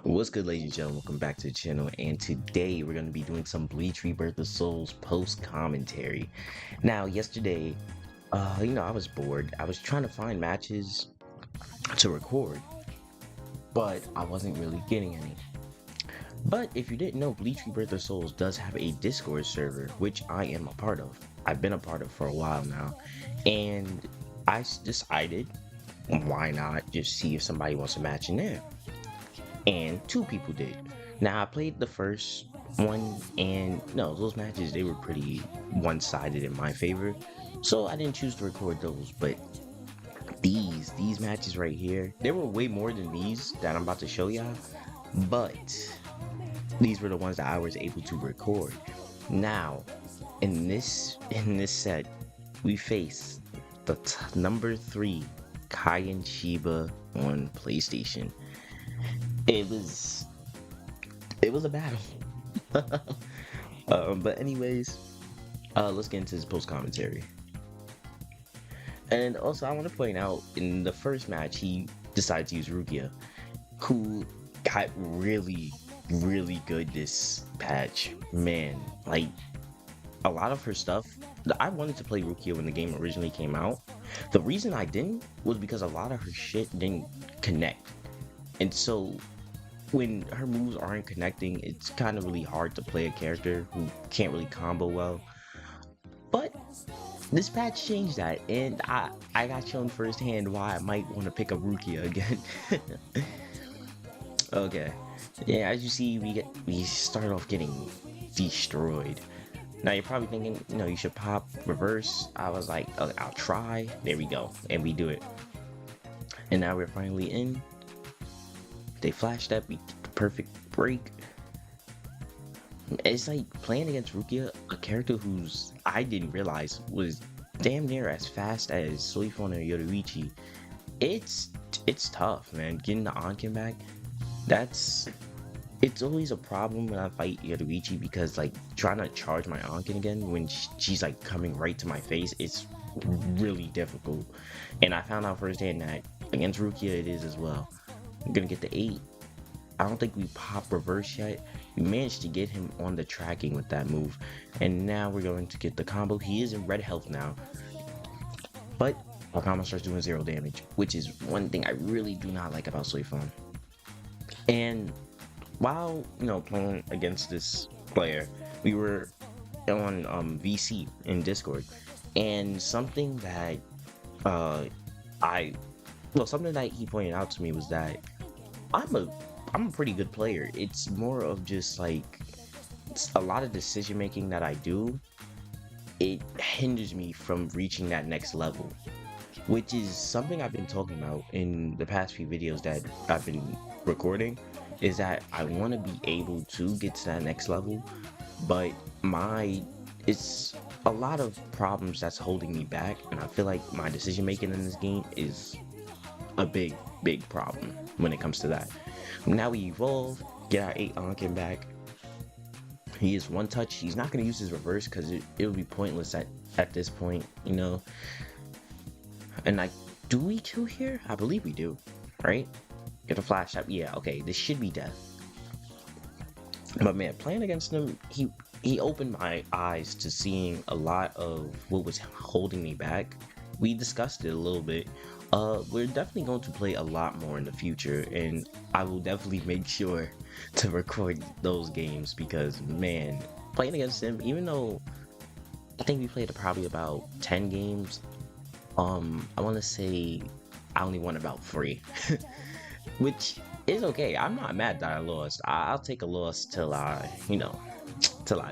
What's good, ladies and gentlemen? Welcome back to the channel, and today we're going to be doing some Bleach Rebirth of Souls post commentary. Now, yesterday, I was bored. I was trying to find matches to record, but I wasn't really getting any. But if you didn't know, Bleach Rebirth of Souls does have a Discord server, which I am a part of. I've been a part of for a while now, and decided, why not just see if somebody wants a match in there? And two people did. Now I played the first one, and no, those matches, they were pretty one-sided in my favor, so I didn't choose to record those. But these matches right here, there were way more than these that I'm about to show y'all, but these were the ones that I was able to record. Now in this set, we face the number 3 Kaien Shiba on PlayStation. It was a battle. But anyways, let's get into this post commentary. And also, I want to point out, in the first match, he decided to use Rukia, who got really good this patch. Man, like, a lot of her stuff, I wanted to play Rukia when the game originally came out. The reason I didn't was because a lot of her shit didn't connect. And so when her moves aren't connecting, it's kind of really hard to play a character who can't really combo well. But this patch changed that, and I got shown firsthand why I might want to pick up Rukia again. Okay, yeah, as you see, we start off getting destroyed. Now you're probably thinking, you should pop reverse. I was like, okay, I'll try. There we go, and we do it. And now we're finally in. They flashed up, we get the perfect break. It's like playing against Rukia, a character who's I didn't realize was damn near as fast as Soifon or Yoruichi. It's tough, man. Getting the Ankin back, it's always a problem when I fight Yoruichi, because like trying to charge my Ankin again when she's like coming right to my face, it's really difficult. And I found out firsthand that against Rukia it is as well. I'm gonna get the 8. I don't think we pop reverse yet. We managed to get him on the tracking with that move, and now we're going to get the combo. He is in red health now, but our combo starts doing 0 damage, which is one thing I really do not like about Soifon. And while playing against this player, we were on VC in Discord, and something that something that he pointed out to me was that I'm a pretty good player. It's more of just like a lot of decision making that I do, it hinders me from reaching that next level, which is something I've been talking about in the past few videos that I've been recording, is that I want to be able to get to that next level, but it's a lot of problems that's holding me back, and I feel like my decision making in this game is a big problem when it comes to that. Now we evolve, get our 8 Ankin back. He is one touch. He's not going to use his reverse because it would be pointless at this point, And like, do we kill here? I believe we do, right? Get a flash up. Yeah, okay, this should be death. But man, playing against him, he opened my eyes to seeing a lot of what was holding me back. We discussed it a little bit. We're definitely going to play a lot more in the future, and I will definitely make sure to record those games, because man, playing against him, even though I think we played probably about 10 games, I want to say I only won about 3, which is okay. I'm not mad that I lost. I'll take a loss till I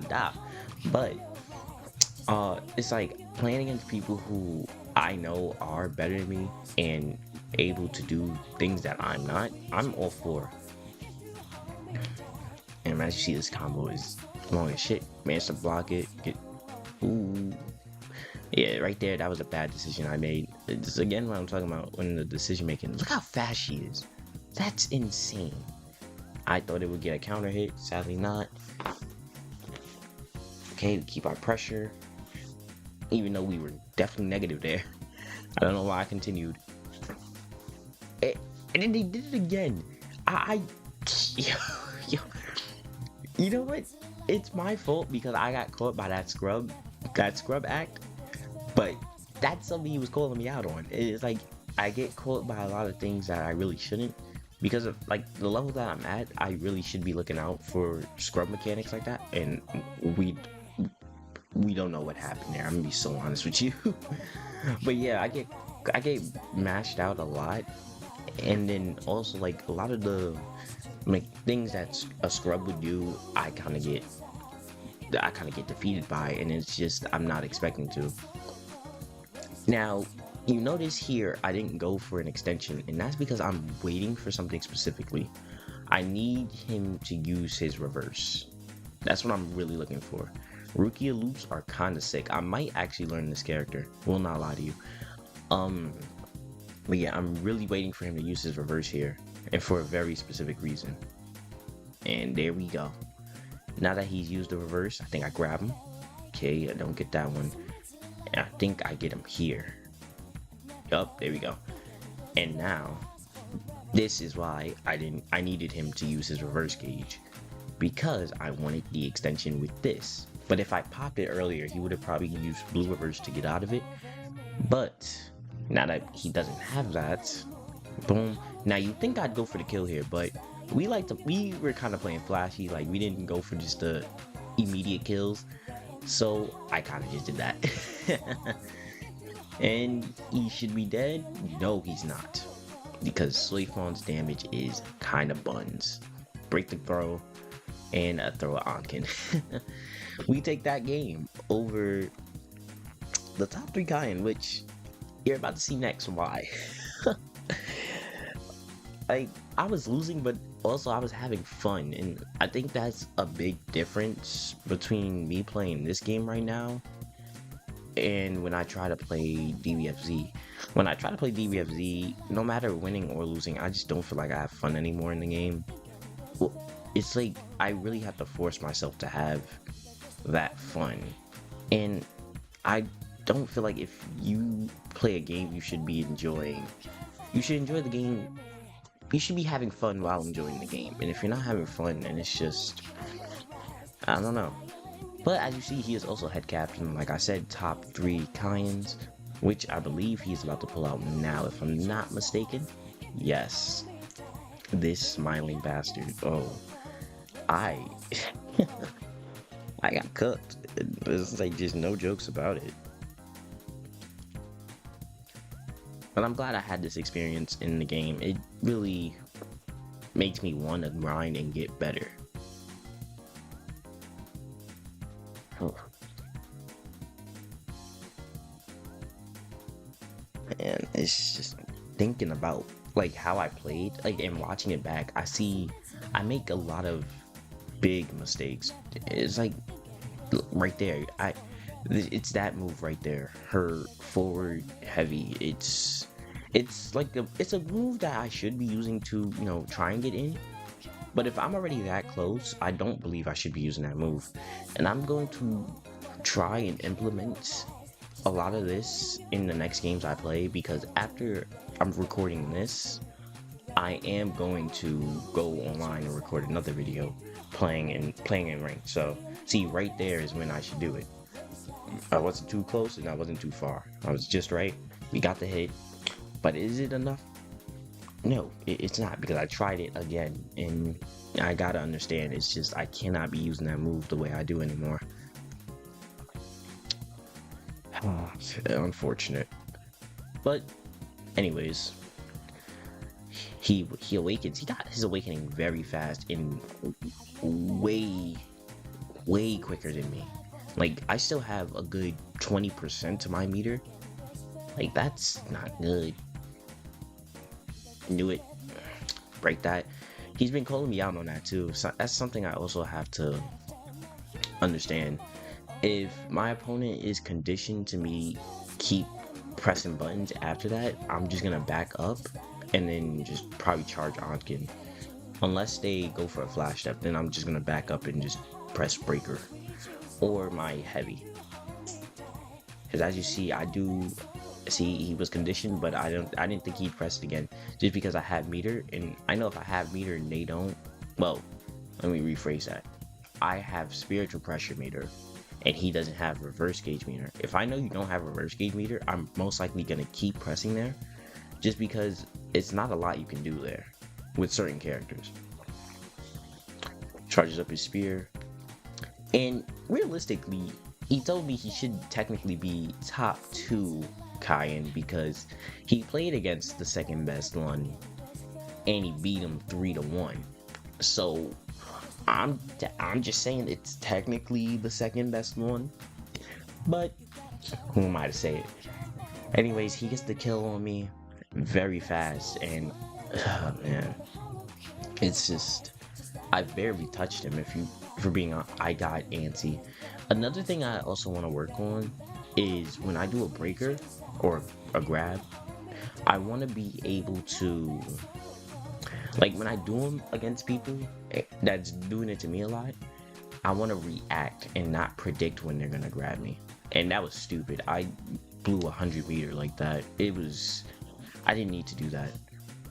die. But it's like playing against people who I know are better than me and able to do things that I'm not. I'm all for. And as you see, this combo is long as shit. Managed to block it. Ooh. Yeah, right there, that was a bad decision I made. This is again what I'm talking about when the decision making. Look how fast she is. That's insane. I thought it would get a counter hit. Sadly not. Okay, we keep our pressure. Even though we were definitely negative there. I don't know why I continued. And then they did it again. yo, yo, you know what? It's my fault because I got caught by that scrub act. But that's something he was calling me out on. It's like I get caught by a lot of things that I really shouldn't because of like the level that I'm at. I really should be looking out for scrub mechanics like that, and we we don't know what happened there. I'm gonna be so honest with you. But yeah, I get mashed out a lot, and then also like a lot of the like things that a scrub would do, I kind of get defeated by, and it's just I'm not expecting to. Now, you notice here I didn't go for an extension, and that's because I'm waiting for something specifically. I need him to use his reverse. That's what I'm really looking for. Rukia loops are kind of sick. I might actually learn this character. Will not lie to you. But yeah, I'm really waiting for him to use his reverse here, and for a very specific reason. And there we go. Now that he's used the reverse, I think I grab him. Okay, I don't get that one. And I think I get him here. Yup, there we go. And now, this is why I needed him to use his reverse gauge. Because I wanted the extension with this. But if I popped it earlier, he would have probably used blue reverse to get out of it. But now that he doesn't have that, boom. Now you think I'd go for the kill here, but we were kind of playing flashy. Like we didn't go for just the immediate kills. So I kind of just did that. And he should be dead? No, he's not. Because Suifon's damage is kind of buns. Break the throw and a throw at Ankin. We take that game over the top 3 Kaien, which you're about to see next why. Like, I was losing, but also I was having fun, and I think that's a big difference between me playing this game right now and when I try to play DBFZ. When I try to play DBFZ, no matter winning or losing, I just don't feel like I have fun anymore in the game. Well, it's like I really have to force myself to have that fun, and I don't feel like if you play a game you should be enjoying. You should enjoy the game. You should be having fun while enjoying the game. And if you're not having fun, then it's just, I don't know. But as you see, he is also head captain. Like I said, top 3 Kaiens, which I believe he's about to pull out now, if I'm not mistaken. Yes. This smiling bastard. Oh. I got cooked. There's like just no jokes about it. But I'm glad I had this experience in the game. It really makes me want to grind and get better. Oh. And it's just thinking about like how I played, like, and watching it back, I make a lot of big mistakes. It's like right there, it's that move right there, her forward heavy. It's a move that I should be using to, you know, try and get in. But if I'm already that close, I don't believe I should be using that move. And I'm going to try and implement a lot of this in the next games I play, because after I'm recording this, I am going to go online and record another video playing in ranked. So see, right there is when I should do it. I wasn't too close and I wasn't too far. I was just right. We got the hit. But is it enough? No, it's not, because I tried it again, and I gotta understand, it's just I cannot be using that move the way I do anymore. Unfortunate. But anyways, he awakens. He got his awakening very fast and way quicker than me. Like, I still have a good 20% to my meter. Like, that's not good. Knew it. Break that. He's been calling me out on that too. So that's something I also have to understand. If my opponent is conditioned to me keep pressing buttons after that, I'm just gonna back up and then just probably charge Ankin. Unless they go for a flash step, then I'm just gonna back up and just press breaker or my heavy. Because as you see, I do see he was conditioned, but I didn't think he'd press it again, just because I have meter, and I know if I have meter and they don't, Well, let me rephrase that. I have spiritual pressure meter, and he doesn't have reverse gauge meter. If I know you don't have reverse gauge meter, I'm most likely gonna keep pressing there, just because it's not a lot you can do there with certain characters. Charges up his spear, and realistically, he told me he should technically be top 2 Kaien because he played against the second best one, and he beat him 3-1. So I'm just saying it's technically the second best one, but who am I to say it? Anyways, he gets the kill on me very fast, and man, it's just I barely touched him. For being honest, I got antsy. Another thing I also want to work on is when I do a breaker or a grab, I want to be able to, like, when I do them against people that's doing it to me a lot, I want to react and not predict when they're gonna grab me. And that was stupid. I blew 100-meter like that. I didn't need to do that.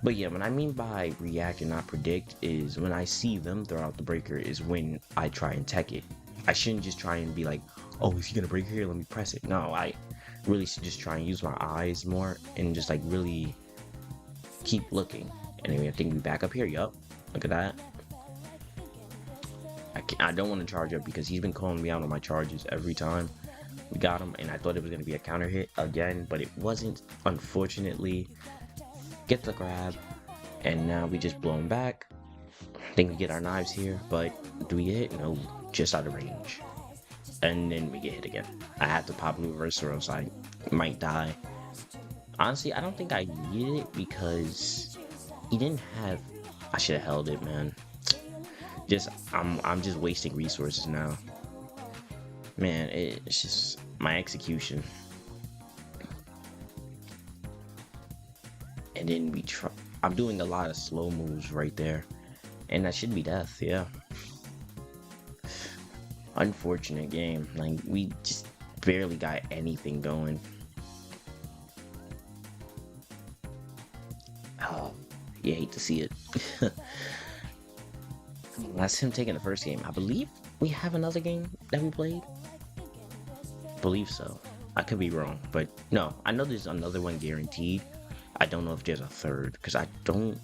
But yeah, what I mean by react and not predict is when I see them throw out the breaker is when I try and tech it. I shouldn't just try and be like, oh, is he gonna break here? Let me press it. No, I really should just try and use my eyes more and just like really keep looking. Anyway, I think we back up here. Yup, look at that. I don't want to charge up because he's been calling me out on my charges every time. We got him, and I thought it was gonna be a counter hit again, but it wasn't, unfortunately. Get the grab, and now we just blow him back. I think we get our knives here, but do we get hit? No, just out of range. And then we get hit again. I had to pop blue reverse or else I might die. Honestly, I don't think I needed it because he didn't have. I should have held it, man. I'm just wasting resources now. Man, it's just my execution. And then I'm doing a lot of slow moves right there, and that should be death. Yeah, unfortunate game. Like, we just barely got anything going. Oh, you hate to see it. That's him taking the first game. I believe we have another game that we played. Believe so. I could be wrong, but no, I know there's another one guaranteed. I don't know if there's a third, because I don't...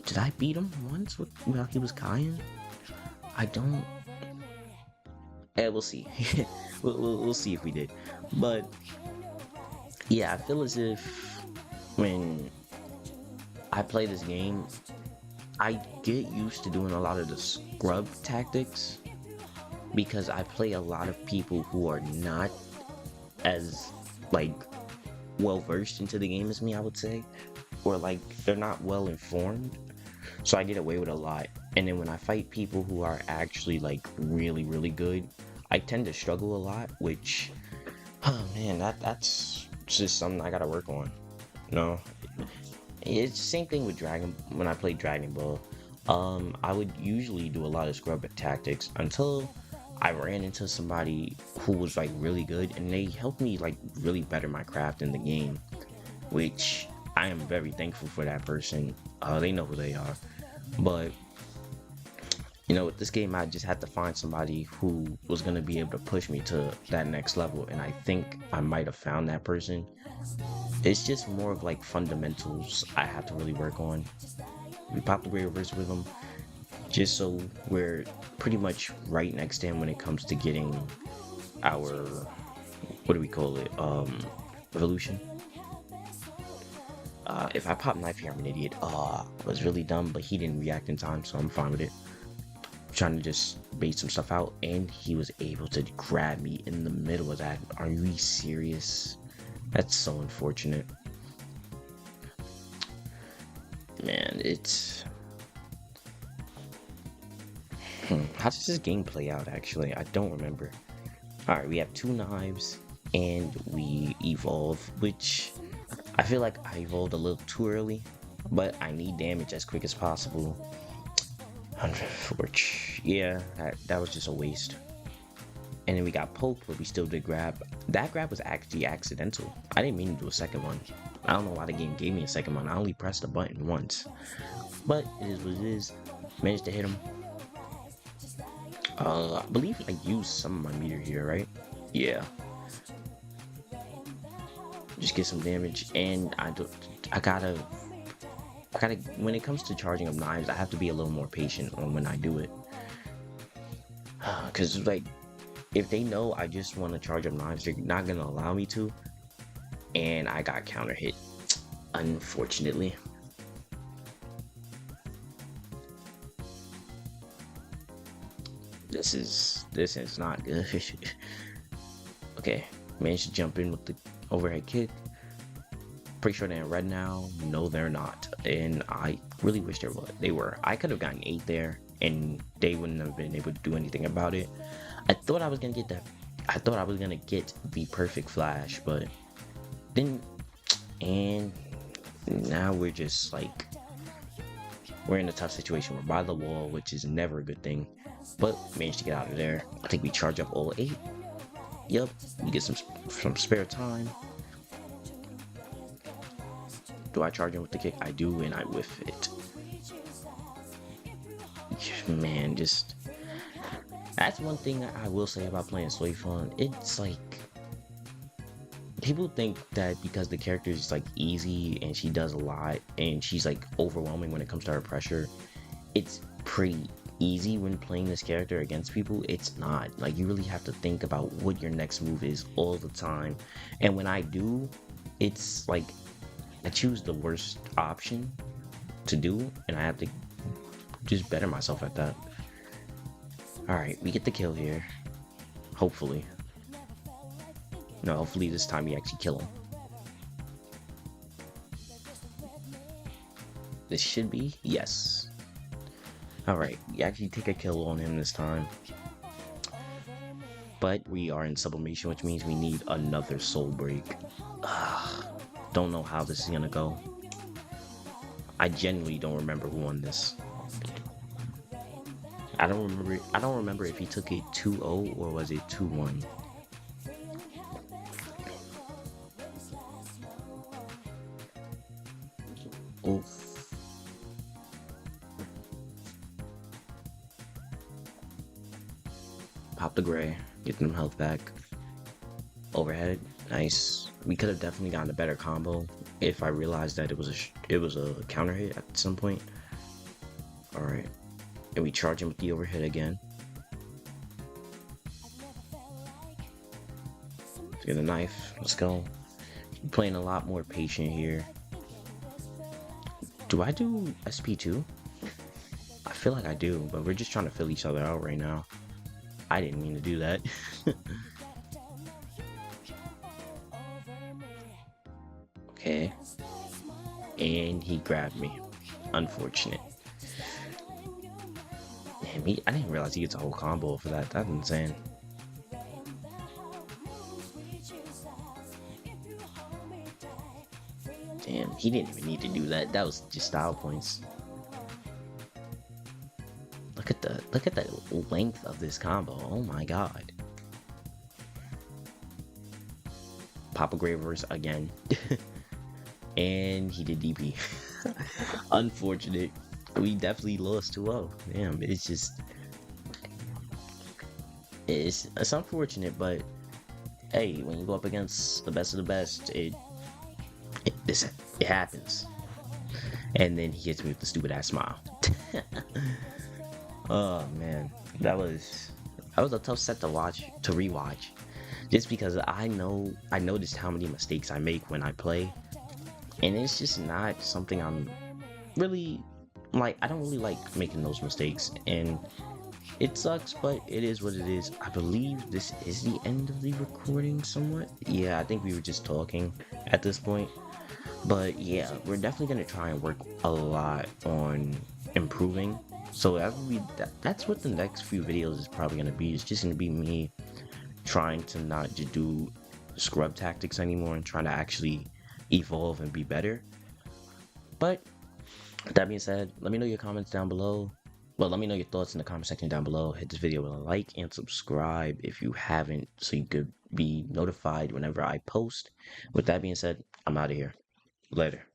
Did I beat him once while he was Kaien? I don't... we'll see. we'll see if we did. But, yeah, I feel as if when I play this game, I get used to doing a lot of the scrub tactics, because I play a lot of people who are not as, like, well versed into the game as me, I would say, or like they're not well informed, so I get away with a lot. And then when I fight people who are actually like really good, I tend to struggle a lot, which, oh man, that's just something I gotta work on. No, it's the same thing with when I played Dragon Ball. I would usually do a lot of scrub tactics until I ran into somebody who was like really good, and they helped me like really better my craft in the game, which I am very thankful for that person. They know who they are. But you know, with this game, I just had to find somebody who was going to be able to push me to that next level, and I think I might have found that person. It's just more of like fundamentals I have to really work on. We popped the great reverse with him, just so we're pretty much right next to him when it comes to getting our, what do we call it, evolution. If I pop knife here, I'm an idiot. I was really dumb, but he didn't react in time, so I'm fine with it. I'm trying to just bait some stuff out, and he was able to grab me in the middle of that. Are you serious? That's so unfortunate. Man, it's... How does this game play out, actually? I don't remember. Alright, we have 2 knives, and we evolve, which I feel like I evolved a little too early, but I need damage as quick as possible. Yeah, that was just a waste. And then we got poke, but we still did grab. That grab was actually accidental. I didn't mean to do a second one. I don't know why the game gave me a second one. I only pressed the button once. But it is what it is. Managed to hit him. I believe I used some of my meter here, right? Yeah. Just get some damage, and I gotta, when it comes to charging up knives, I have to be a little more patient on when I do it. Because, like, if they know I just want to charge up knives, they're not gonna allow me to. And I got counter hit, unfortunately. This is not good. Okay, managed to jump in with the overhead kick. Pretty sure they're in red now. No, they're not. And I really wish they were. I could have gotten 8 there, and they wouldn't have been able to do anything about it. I thought I was gonna get that. I thought I was gonna get the perfect flash, but then, and now we're just like, we're in a tough situation. We're by the wall, which is never a good thing, but managed to get out of there. I think we charge up all 8. Yep, we get some spare time. Do I charge him with the kick? I do, and I whiff it. Man, just, that's one thing I will say about playing Suifon. It's like, people think that because the character is like easy and she does a lot and she's like overwhelming when it comes to her pressure, it's pretty easy when playing this character against people. It's not. Like, you really have to think about what your next move is all the time. And when I do, it's like I choose the worst option to do, and I have to just better myself at that. Alright, we get the kill here. Hopefully. No, hopefully this time we actually kill him. This should be, yes. Alright, we actually take a kill on him this time. But we are in sublimation, which means we need another soul break. Don't know how this is gonna go. I genuinely don't remember who won this. I don't remember if he took a 2-0 or was it 2-1. Oof. Pop the gray, get them health back. Overhead, nice. We could have definitely gotten a better combo if I realized that it was a counter hit at some point. All right, and we charge him with the overhead again. Let's get a knife. Let's go. I'm playing a lot more patient here. Do I do SP2? I feel like I do, but we're just trying to fill each other out right now. I didn't mean to do that. Okay. And he grabbed me. Unfortunate. Damn, I didn't realize he gets a whole combo for that. That's insane. Damn, he didn't even need to do that. That was just style points. Look at the length of this combo. Oh my god. Papa Gray reverse again. And he did DP. Unfortunate. We definitely lost 2-0. Damn, it's just, it's unfortunate, but hey, when you go up against the best of the best, it happens. And then he hits me with the stupid ass smile. Oh man, that was a tough set to rewatch, just because I noticed how many mistakes I make when I play, and it's just not something I'm really like. I don't really like making those mistakes, and it sucks, but it is what it is. I believe this is the end of the recording somewhat. Yeah, I think we were just talking at this point. But yeah, we're definitely going to try and work a lot on improving. So that's what the next few videos is probably going to be. It's just going to be me trying to not just do scrub tactics anymore and trying to actually evolve and be better. But that being said, let me know your comments down below. Well, let me know your thoughts in the comment section down below. Hit this video with a like and subscribe if you haven't, so you could be notified whenever I post. With that being said, I'm out of here. Later.